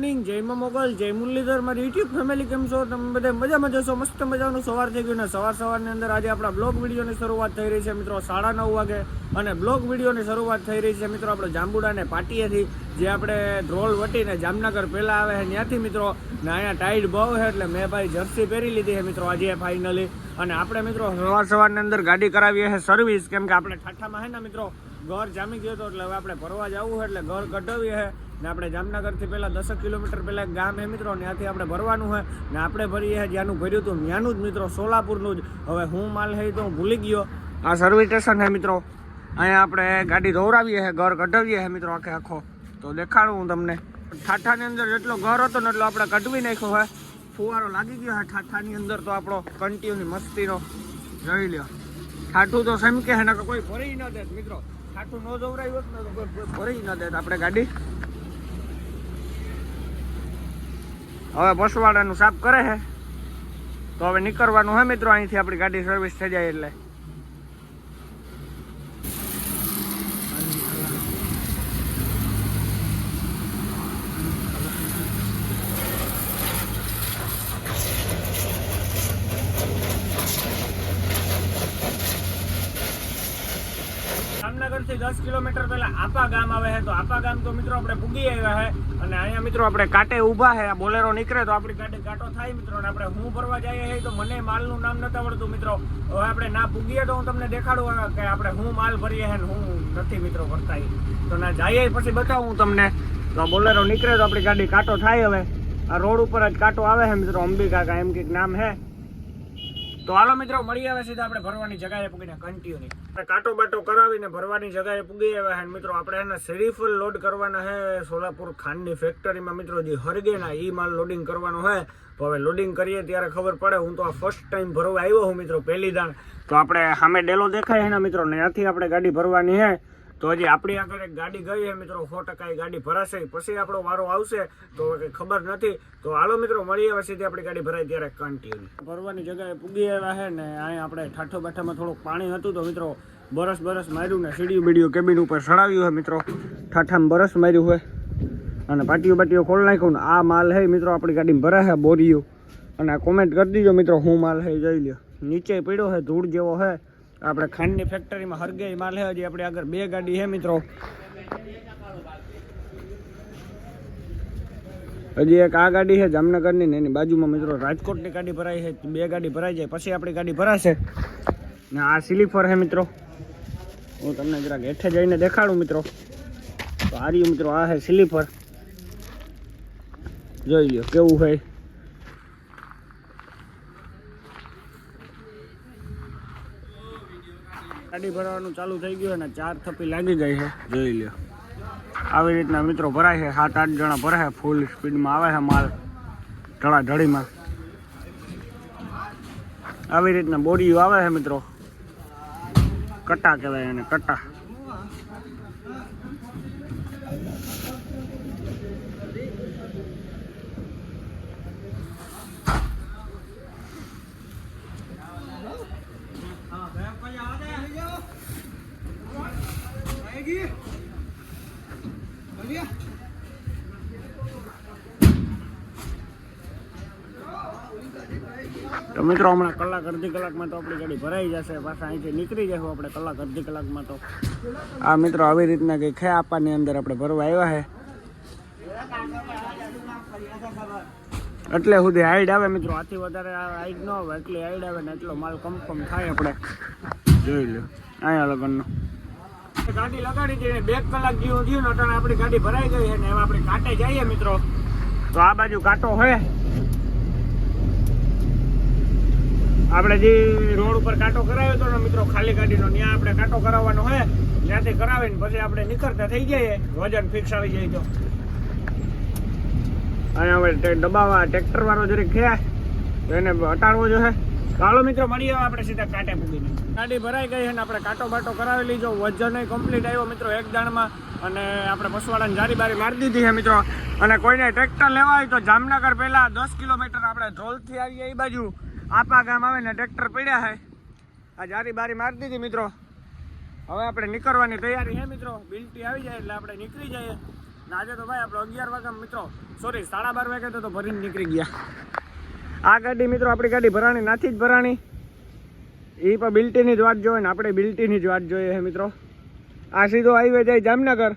જય મોગલ, જય મુરલીધર, મારી યુટ્યુબ ફેમિલી કેમ છો? તમે બધા મજામાં જશો? મસ્ત મજાનું સવાર થઈ ગયું ને સવારની અંદર આજે આપણા બ્લોગ વિડીયોની શરૂઆત થઈ રહી છે મિત્રો 9:30 વાગે અને બ્લોગ વિડીયોની શરૂઆત થઈ રહી છે મિત્રો આપણે જાંબુડા ને પાટીએથી, જે આપણે ધ્રોલ વટીને જામનગર પહેલાં આવે છે ત્યાંથી મિત્રો ને અહીંયા ટાઈડ બહુ છે એટલે મેં ભાઈ જર્સી પહેરી લીધી છે મિત્રો આજે ફાઇનલી. અને આપણે મિત્રો સવારની અંદર ગાડી કરાવીએ છે સર્વિસ, કેમ કે આપણે ઠાઠામાં છે ને મિત્રો ઘર જામી ગયો હતો એટલે હવે આપણે ફરવા જવું છે એટલે ઘર કઢાવીએ છે ને આપણે જામનગરથી પહેલાં 10 કિલોમીટર પહેલાં એક ગામ છે મિત્રો, ત્યાંથી આપણે ભરવાનું છે ને આપણે ભરીએ જ્યાંનું ભર્યું હતું ત્યાંનું જ મિત્રો સોલાપુરનું જ. હવે હું માલ છે તો હું ભૂલી ગયો. આ સર્વિસ સ્ટેશન છે મિત્રો, અહીંયા આપણે ગાડી ધોવરાવીએ છે, ઘર કઢાવીએ છે મિત્રો આખો તો દેખાડું હું તમને. ઠાઠાની અંદર જેટલો ઘર હતો ને એટલો આપણે કઢવી નાખ્યો હોય, ફુવારો લાગી ગયો છે ઠાઠાની અંદર તો આપણો કન્ટિન્યુ મસ્તીનો જોઈ લ્યો. ઠાઠું તો સમકે છે ને કોઈ ભરી ન દે મિત્રો, ઠાઠું ન દોવરાયું હોત ને તો કોઈ ભરી ન દે આપણે ગાડી. હવે બસવાડાનું સાફ કરે છે તો હવે નીકળવાનું હે મિત્રો અહીંથી, આપણી ગાડી સર્વિસ થઈ જાય એટલે. જામનગરથી 10 કિલોમીટર પહેલા આપા ગામ આવે છે તો આપા ગામ તો મિત્રો આપણે પૂગી આવ્યા છે અને અહીંયા મિત્રો આપણે કાંટે ઊભા છે. બોલેરો નીકળે તો આપણી ગાડી કાંટો થાય મિત્રો, અને આપણે હું ભરવા જઈએ છીએ તો મને માલનું નામ નથી આવડતું મિત્રો. હવે આપણે ના પૂગીએ તો હું તમને દેખાડું કે આપણે હું માલ ભરીએ છે ને હું નથી મિત્રો ભરતા, તો ના જઈએ પછી બતાવું તમને. તો બોલેરો નીકળે તો આપણી ગાડી કાંટો થાય. હવે આ રોડ ઉપર જ કાંટો આવે છે મિત્રો, અંબિકા કા એમ કંઈક નામ છે. તો હાલો મિત્રો મળી આવે સીધા આપણે ભરવાની જગ્યાએ પૂગીને કન્ટિન્યુ કાંટો બાટો કરાવીને ભરવાની જગ્યાએ પૂગી આવ્યા છે મિત્રો. આપણે એને શરીફળ લોડ કરવાના છે સોલાપુર ખાંડની ફેક્ટરીમાં મિત્રો, જે હરગેના એ માલ લોડિંગ કરવાનો છે. તો હવે લોડિંગ કરીએ ત્યારે ખબર પડે. હું તો આ ફર્સ્ટ ટાઈમ ભરવા આવ્યો હું મિત્રો, પહેલી દાણ. તો આપણે સામે ડેલો દેખાય છે ને મિત્રો, ત્યાંથી આપણે ગાડી ભરવાની છે. તો હજી આપણી આગળ એક ગાડી ગઈ છે મિત્રો, 100% ગાડી ભરાશે, પછી આપણો વારો આવશે તો કંઈ ખબર નથી. તો હાલો મિત્રો મળી આવે સીધી આપણી ગાડી ભરાય ત્યારે કન્ટિન્યુ. ભરવાની જગ્યાએ પૂગી આવ્યા છે ને અહીંયા આપણે ઠાઠો બાઠામાં થોડુંક પાણી હતું તો મિત્રો બરસ માર્યું ને સીડીયું બીડીયું કેબિન ઉપર ચડાવ્યું છે મિત્રો, ઠાઠામાં બરસ માર્યું હોય અને પાટીઓ ખોલ નાખ્યું ને આ માલ છે મિત્રો આપણી ગાડીમાં ભરાય છે બોરીયું. અને આ કોમેન્ટ કરી દીજો મિત્રો હું માલ છે જોઈ લ્યો, નીચે પડ્યો છે ધૂળ જેવો છે. આપણે ખાંડની ફેક્ટરીમાં હરગે માલ છે. હજી આપણે આગળ 2 ગાડી છે મિત્રો, હજી એક આ ગાડી છે જામનગરની ને એની બાજુમાં મિત્રો રાજકોટની ગાડી ભરાઈ છે. 2 ગાડી ભરાઈ જાય પછી આપણી ગાડી ભરાશે. ને આ સ્લીપર છે મિત્રો, હું તમને જરાક હેઠે જઈને દેખાડું મિત્રો. તો આ રહ્યું મિત્રો, આ છે સ્લીપર, જોઈ લો કેવું હોય. ગાડી ભરવાનું ચાલુ થઈ ગયું અને 4 થપ્પી લાગી ગઈ છે, જોઈ લ્યો. આવી રીતના મિત્રો ભરાય છે, 7-8 જણા ભરાય, ફૂલ સ્પીડમાં આવે છે માલ ઢળાઢળીમાં. આવી રીતના બોરીઓ આવે છે મિત્રો, કટા કહેવાય એને, કટા. તો મિત્રો હમણાં કલાક અડધી કલાકમાં તો આપણી ગાડી ભરાઈ જશે, પાછા અહીંથી નીકળી જશું આપણે કલાક અડધી કલાકમાં. તો આ મિત્રો આવી રીતના કંઈ ખે આપવાની અંદર આપણે ભરવા આવ્યા છે. એટલે સુધી હાઈડ આવે મિત્રો, આથી વધારે હાઈડ ન આવે, એટલી હાઈડ આવે ને એટલો માલ કન્ફર્મ થાય. આપણે જોઈ લો અહીંયા લગનનો ગાડી લગાડી દઈએ, 2 કલાક જેવું થયું ને અટાણે આપણી ગાડી ભરાઈ ગઈ છે ને હવે આપણે કાંટે જઈએ મિત્રો. તો આ બાજુ કાંટો હોય, આપણે જે રોડ ઉપર કાંટો કરાવ્યો હતો ને મિત્રો ખાલી ગાડીનો, ત્યાં આપણે કાંટો કરાવવાનો હોય, ત્યાંથી કરાવીને પછી આપણે નીકળતા થઈ જઈએ, વજન ફિક્સ આવી જાય તો. અહીંયા હવે દબાવવા ટ્રેક્ટર વાળો જરીક થયા તો એને હટાડવો જોઈએ. ચાલો મિત્રો મળીએ આપણે સીધા કાંટે પૂગીને. ગાડી ભરાઈ ગઈ છે ને આપણે કાંટો બાટો કરાવી લીધો, વજન કમ્પ્લીટ આવ્યો મિત્રો એક દાણમાં. અને આપણે બસવાડાની જારી બારી મારી દીધી છે મિત્રો. અને કોઈને ટ્રેક્ટર લેવા હોય તો જામનગર પહેલા 10 કિલોમીટર આપણે ધ્રોલથી આવીએ એ બાજુ આપા ગામ આવે ને ટ્રેક્ટર પડ્યા છે. આ જારી બારી મારી દીધી મિત્રો. હવે આપણે નીકળવાની તૈયારી છે મિત્રો, બિલ્ટી આવી જાય એટલે આપણે નીકળી જઈએ. આજે તો ભાઈ આપણે 11 વાગે મિત્રો સોરી 12:30 વાગે તો ભરીને નીકળી ગયા. આ ગાડી મિત્રો આપણી ગાડી ભરાણી નાથી જ ભરાણી. એ પણ બિલ્ટીની જ વાટ જોઈએ ને આપણે બિલ્ટીની જ વાટ જોઈએ છે મિત્રો. આ સીધો હાઈવે જાય જામનગર,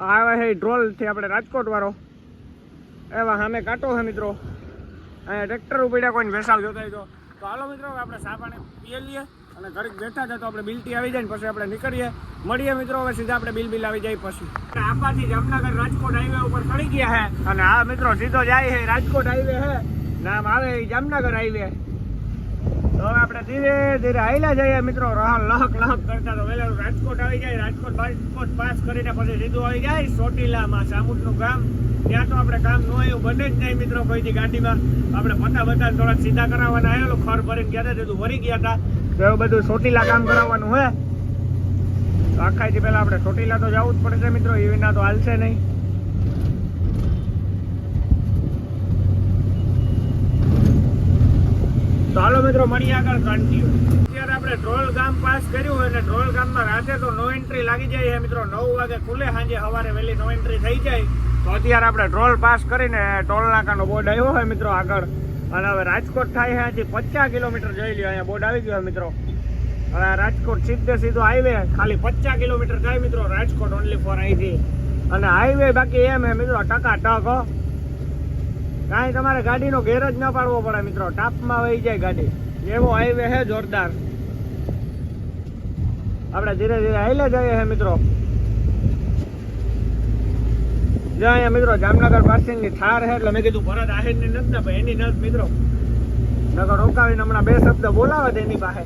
આવે છે ડ્રોલથી આપણે રાજકોટ વાળો. એવા સામે કાંટો છે મિત્રો. અહીંયા ટ્રેક્ટર ઉપડ્યા કોઈને વેસાવ જોતા હોય તો હાલો મિત્રો આપણે ચા પાણી પીએ લઈએ અને ઘડીક બેઠા હતા તો આપણે બિલ્ટી આવી જાય ને પછી આપણે નીકળીએ. મળીએ મિત્રો હવે સીધા આપણે બિલ આવી જાય પછી. આપાથી જામનગર રાજકોટ હાઈવે ઉપર ચડી ગયા છે અને આ મિત્રો સીધો જાય છે રાજકોટ હાઈવે છે, નામ આવે જામનગર હાઈવે. તો હવે આપણે ધીરે ધીરે હાઈલા જઈએ મિત્રો. લહક કરતા તો વહેલા રાજકોટ આવી જાય. રાજકોટ પાસ કરીને પછી સીધું આવી જાય ચોટીલામાં, સામુદનું ગામ. ત્યાં તો આપણે કામ ન એવું બને જ નહીં મિત્રો. કોઈથી ગાડીમાં આપણે પતા થોડાક સીધા કરાવવાના આવેલું ખર ભરીને ગયા હતા, બધું ભરી ગયા હતા. તો એવું બધું ચોટીલા કામ કરાવવાનું હોય તો આખાથી પહેલા આપણે ચોટીલા તો જવું જ પડશે મિત્રો. એ વિના તો હાલશે નહીં. તો હાલો મિત્રો મળીએ આગળ કન્ટિન્યુ. અત્યારે આપણે ડ્રોલ ગામ પાસ કર્યું એટલે ડ્રોલ ગામમાં રાતે તો નો એન્ટ્રી લાગી જાય છે મિત્રો. 9 વાગે ખુલે, સાંજે સવારે વહેલી નો એન્ટ્રી થઈ જાય. તો અત્યારે આપણે ડ્રોલ પાસ કરીને ટોલ નાકાનો બોર્ડ આવ્યો હોય મિત્રો આગળ. અને હવે રાજકોટ થાય છે હજી 50 કિલોમીટર જઈ લ્યો. અહીંયા બોર્ડ આવી ગયો મિત્રો. હવે રાજકોટ સીધો હાઈવે ખાલી 50 કિલોમીટર થાય મિત્રો રાજકોટ ઓનલી ફોર અહીંથી. અને હાઈવે બાકી એમ હે મિત્રો ટકાટક. કાંઈ તમારે ગાડીનો ગેર જ ન પાડવો પડે મિત્રો. ટાપમાં વહી જાય ગાડી, એવો હાઈવે છે જોરદાર. આપણે ધીરે ધીરે હાઈલે જઈએ છે મિત્રો. જો અહીંયા મિત્રો જામનગર પાર્સિંગની થાર છે એટલે મેં કીધું ભરત આહિરની નથી ને ભાઈ, એની નથી મિત્રો. નગર રોકાવીને હમણાં 2 શબ્દ બોલાવે છે એની પાસે.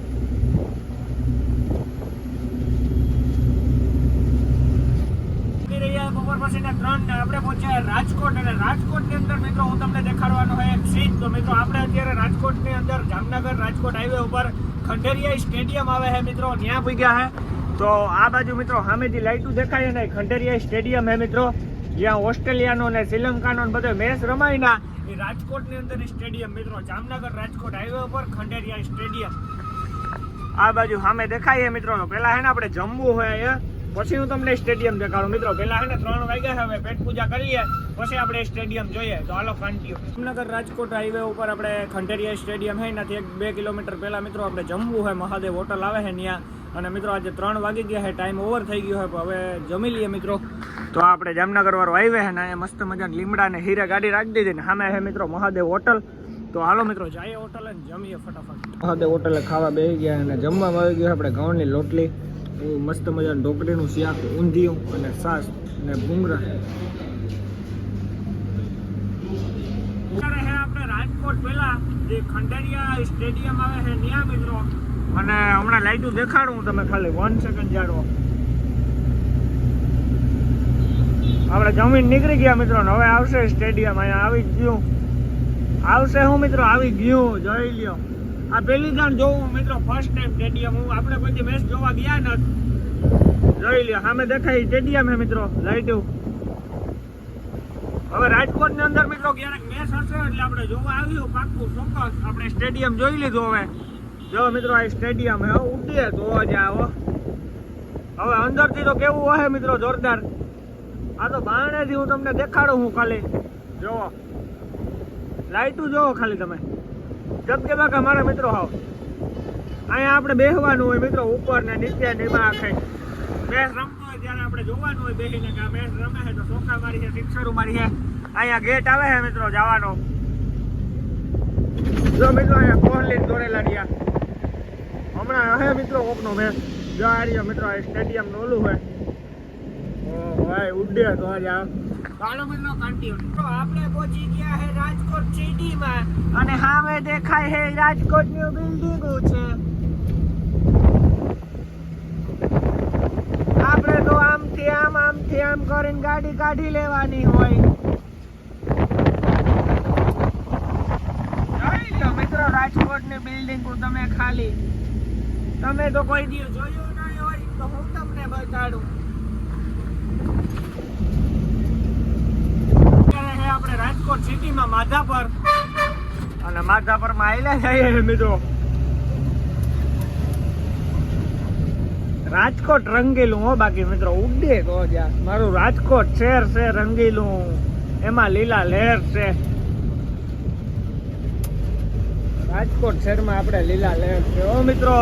બપોર પછીના 3 આપણે પહોંચ્યા રાજકોટ. અને રાજકોટની અંદર મિત્રો હું તમને દેખાડવાનો હોય એક સીન. તો મિત્રો આપણે અત્યારે રાજકોટની અંદર જામનગર રાજકોટ હાઈવે ઉપર ખંડેરિયા સ્ટેડિયમ આવે છે મિત્રો, ત્યાં પૂગ્યા છે. તો આ બાજુ મિત્રો સામેથી લાઈટું દેખાય ને ખંડેરિયા સ્ટેડિયમ છે મિત્રો. જ્યાં ઓસ્ટ્રેલિયાનો ને શ્રીલંકાનો બધો મેચ રમાય ના એ રાજકોટની અંદર સ્ટેડિયમ મિત્રો. જામનગર રાજકોટ હાઈવે ઉપર ખંડેરિયા સ્ટેડિયમ આ બાજુ સામે દેખાય મિત્રો. પેલા હે ને આપણે જમવું હોય અહીંયા, પછી હું તમને સ્ટેડિયમ દેખાડું મિત્રો. પેલા હે ને 3 વાગ્યા છે, હવે પેટ પૂજા કરીએ પછી આપણે સ્ટેડિયમ જોઈએ. તો હાલો કન્ટિન્યુ. જામનગર રાજકોટ હાઈવે ઉપર આપણે ખંડેરિયા સ્ટેડિયમ છે એનાથી 1-2 કિલોમીટર પહેલા મિત્રો આપણે જમવું હોય. મહાદેવ હોટલ આવે છે ત્યાં. અને મિત્રો આજે 3 વાગી ગયા છે, ટાઈમ ઓવર થઈ ગયો છે, હવે જમી લઈએ મિત્રો. તો આપણે જામનગર વાળો હાઈવે છે ને અહીંયા મસ્ત મજાની લીમડા ને હીરે ગાડી રાખી દીધી ને સામે છે મિત્રો મહાદેવ હોટલ. તો હાલો મિત્રો જઈએ હોટલ અને જમીએ ફટાફટ. મહાદેવ હોટલે ખાવા બેસી ગયા અને જમવામાં આવી ગયું આપણે ઘઉંની લોટલી, એવું મસ્ત મજાનું ઢોકળીનું શાક, ઊંધિયું અને છાશ ને ભૂંગળા. આપણે રાજકોટ પહેલા જે ખંડેરિયા સ્ટેડિયમ આવે છે ત્યાં મિત્રો. અને હમણાં લાઈટું દેખાડું તમે ખાલી 1 સેકન્ડ જાડો. આપણે જમીન નીકળી ગયા મિત્રો. હવે આવશે સ્ટેડિયમ. અહીંયા આવી ગયું, આવશે હું મિત્રો, આવી ગયું. જોઈ લ્યો. આ પહેલી જાણ જોવું મિત્રો, ફર્સ્ટ ટાઈમ સ્ટેડિયમ. આપણે કોઈ મેચ જોવા ગયા નથી. જોઈ લ્યો સામે દેખાય સ્ટેડિયમ હે મિત્રો, લાઈટું. હવે રાજકોટ ની અંદર મિત્રો ક્યારેક મેચ હશે એટલે આપણે જોવા આવ્યું પાક્કું ચોક્કસ. આપણે સ્ટેડિયમ જોઈ લીધું. હવે જો મિત્રો આ સ્ટેડિયમ હે, ઉડીએ તો જ આવો. હવે અંદરથી તો કેવું હોય મિત્રો જોરદાર. આ તો બારણેથી હું તમને દેખાડું. હું ખાલી જોવો લાઈટું જોવો ખાલી તમે. જબકે બાકા મારા મિત્રો હાવ અહીંયા આપણે બેસવાનું હોય મિત્રો, ઉપર ને નીચે ને એમાં આખે મેચ રમતો હોય ત્યારે આપણે જોવાનું હોય બેસીને કે આ મેચ રમે છે તો ચોકા મારી છે, સિક્સરો મારી છે. અહીંયા ગેટ આવે છે મિત્રો જવાનો. જો મિત્રો અહીંયા કોહલી દોરેલા રહ્યા હમણાં હે મિત્રો કોકનો મેચ. જો આ રહ્યો મિત્રો આ સ્ટેડિયમ નું ઓલું હોય. ઓહો ભાઈ ઉડે તો જ આ. ચાલો મિત્રો કન્ટિન્યુ. તો આપણે પહોંચી ગયા છે રાજકોટ સિટીમાં અને સામે દેખાય છે રાજકોટની બિલ્ડિંગો છે. આપણે તો આમથી આમ કરીને ગાડી કાઢી લેવાની હોય. જોઈ લો મિત્રો રાજકોટની બિલ્ડિંગો તમે ખાલી. તમે તો કોઈ દિવસ જોયું નહીં હોય તો હું તમને બતાડું. આપણે રાજકોટ સિટીમાં માધાપર અને માધાપરમાં આવેલા જઈએ મિત્રો. રાજકોટ રંગીલું હો, બાકી મિત્રો ઉડે તો જા મારું રાજકોટ શહેર છે રંગીલું, એમાં લીલા લહેર છે. રાજકોટ શહેરમાં આપણે લીલા લહેર છે ઓ મિત્રો.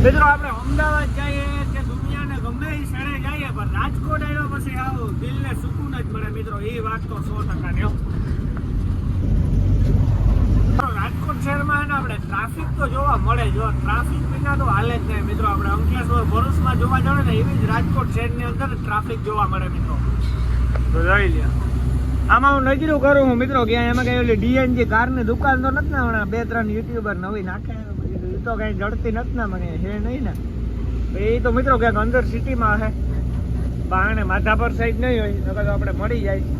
મિત્રો આપણે અમદાવાદ જઈએ કે દુનિયાને ગમે એ શહેરે જઈએ, પણ રાજકોટ આવ્યા પછી આવું દિલને સુકૂન જ મળે મિત્રો. એ વાત તો 100% ની હો. રાજકોટ શહેરમાં ને આપણે ટ્રાફિક તો જોવા મળે, જો ટ્રાફિક વિના તો હાલે જ નહીં મિત્રો. આપણે અંકલેશ્વર ભરૂચમાં જોવા જાવ ને એવી જ રાજકોટ શહેરની અંદર ટ્રાફિક જોવા મળે મિત્રો. તો જોઈ લે આમાં હું નજરું કરું હું મિત્રો કે એમાં કઈ ઓલી ડીએનજી કારની દુકાન તો નથી ને હમણાં 2-3 યુટ્યુબર નવી નાખે તો કઈ જડતી નથી ને મને હે નહીં ને. એ તો મિત્રો ક્યાંક અંદર સિટીમાં હે, બાણે માધાપર સાઈડ નહીં હોય તો આપણે મળી જાય.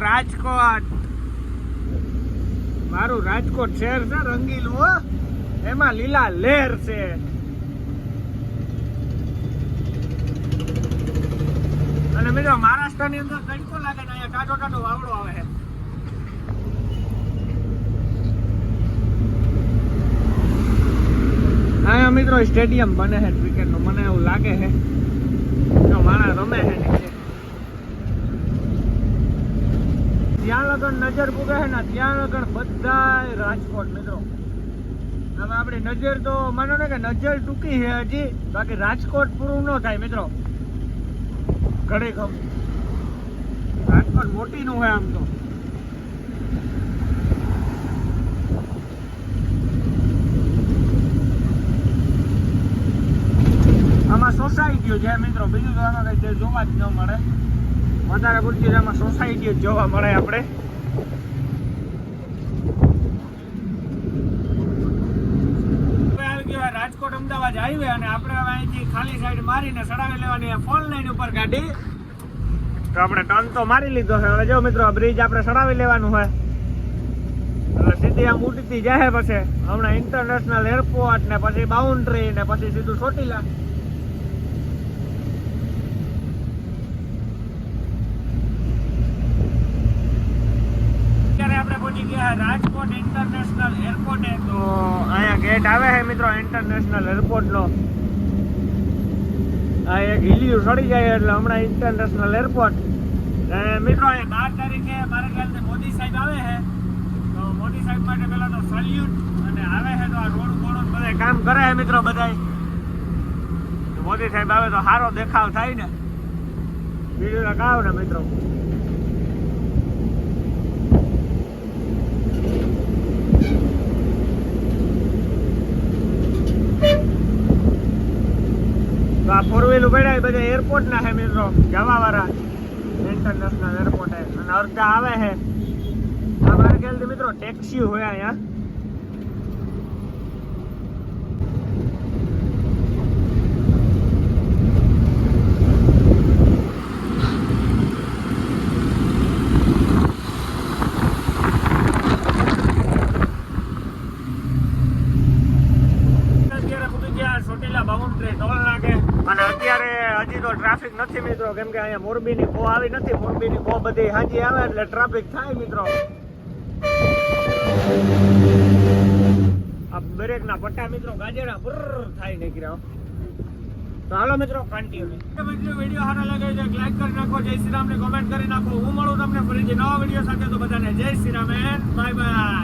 રાજકોટ મારું રાજકોટ શહેર છે રંગીલું હો, એમાં લીલા લહેર છે. અને મિત્રો મહારાષ્ટ્રની અંદર તડકો લાગે ને અહીંયા કાટો કાટો વાવડો આવે છે. અહીંયા મિત્રો સ્ટેડિયમ બને છે ક્રિકેટનું, મને એવું લાગે છે માણસ રમે છે નીચે. ત્યાં લગન નજર પૂગે છે ને ત્યાં લગન બધા રાજકોટ મિત્રો. હવે આપણી નજર તો માનો ને કે નજર ટૂંકી છે હજી, બાકી રાજકોટ પૂરું ન થાય મિત્રો. ઘડી ખમ રાજકોટ મોટી નું હોય આમ તો. આમાં સોસાયટીઓ છે મિત્રો, બીજું તો આમાં કઈ જોવા જ ન મળે. વધારે પૂરતી આમાં સોસાયટીઓ જોવા મળે આપણે. રાજકોટ અમદાવાદ હાઈવે અને આપણે હવે અહીંથી ખાલી સાઈડ મારીને સડાવી લેવાની ફોર લાઈન ઉપર ગાડી. તો આપણે ટર્ન તો મારી લીધો છે. હવે જો મિત્રો બ્રિજ આપણે સડાવી લેવાનું હોય એટલે સીધી આમ ઉડતી જાય. પછી હમણાં ઇન્ટરનેશનલ એરપોર્ટ ને પછી બાઉન્ડ્રી ને પછી સીધું ચોટીલા. આપણે પહોંચી ગયા રાજકોટ ઇન્ટરનેશનલ એરપોર્ટ. તો અહીંયા ગેટ આવે છે મિત્રો ઇન્ટરનેશનલ એરપોર્ટ નો. આ એક હિલિયું ચડી જાય એટલે હમણાં ઇન્ટરનેશનલ એરપોર્ટ. મિત્રો અહીંયા 12 તારીખે મારા ખ્યાલથી મોદી સાહેબ આવે છે. તો મોદી સાહેબ માટે પેલા તો સલ્યુટ અને આવે છે તો આ રોડ બોડ બધા કામ કરે છે મિત્રો બધાય. મોદી સાહેબ આવે તો સારો દેખાવ થાય ને, બીજું તો કાવ ને મિત્રો. તો આ ફોર વ્હીલ પડ્યા બધા એરપોર્ટ ના છે મિત્રો, જવા વાળા ઇન્ટરનેશનલ એરપોર્ટ. અને અડધા આવે છે અમારા ખ્યાલથી મિત્રો ટેક્સી હોય અહીંયા. હજી તો ટ્રાફિક નથી મિત્રો, કેમ કે અહીંયા મોરબીની બહુ આવી નથી. મોરબીની બહુ બધી હાજી આવે એટલે ટ્રાફિક થાય મિત્રો. આ બ્રેક ના પટ્ટા મિત્રો ગાજેડા થાય નીકળ્યા. તો હાલો મિત્રો કન્ટિન્યુ. વિડીયો સારો લાગે છે લાઈક કરી નાખો, જય શ્રી રામ ને કોમેન્ટ કરી નાખો. હું મળું તમને ફરીથી નવા વિડીયો સાથે. તો બધાને જય Shri Ram and bye bye.